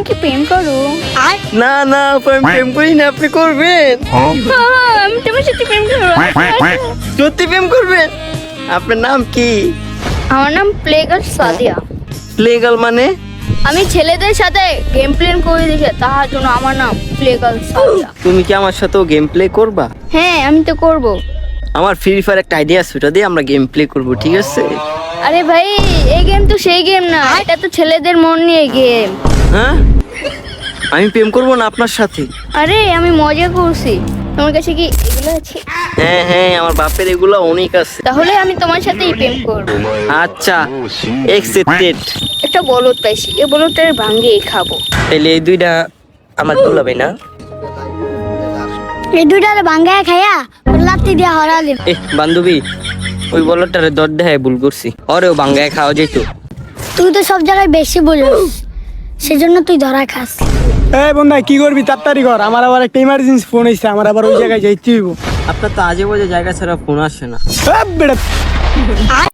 আমাকে প্রেম করো? না না আমি প্রেম করি না, আপনি করবেন? আমি তোমার সাথে প্রেম করবো। সত্যি প্রেম করবেন? আপনার নাম কি? আমার নাম প্লেগার সাদিয়া। প্লেগাল মানে? আমি ছেলেদের সাথে গেম প্লেন করে দেখে, তাহার জন্য আমার নাম প্লেগার সাদিয়া। তুমি কি আমার সাথেও গেম প্লে করবা? হ্যাঁ, আমি তো করব। আমার ফ্রি ফায়ার একটা আইডিয়া আছে, ওটা দিয়ে আমরা গেম প্লে করব, ঠিক আছে? আরে ভাই, এই গেম তো সেই গেম না, এটা তো ছেলেদের মন নিয়ে গেম। হ্যাঁ, আমি প্রেম করব না আপনার সাথে? আরে আমি মজা করছি। তোমার কাছে কি এগুলো আছে? হ্যাঁ হ্যাঁ, আমার বাপের এগুলো অনেক আছে। তাহলে আমি তোমার সাথেই প্রেম করব। আচ্ছা, এক্সেপ্টেড। একটা বলদ পাইছি, এই বলদটার ভাঙ্গিয়ে খাবো। তাহলে এই দুইটা আমার দুলাবে না? এই দুইটারে ভাঙ্গায় খাইয়া লাত্তি দিয়া হরা দিন। বান্ধবী, ওই বলটারে দর দেখায় ভুল করছি, ওরেও বাঙ্গায় খাওয়া যেত। তুই তো সব জায়গায় বেশি বলিস, সেজন্য তুই ধরা খাস। এই বন্ধু কি করবি, তাড়াতাড়ি কর, আমার আবার একটা ইমার্জেন্সি ফোন এসেছে, আমার আবার ওই জায়গায় যাইতে হইব। আপনার তো আজে বাজে জায়গা ছাড়া ফোন আসে না। বেটা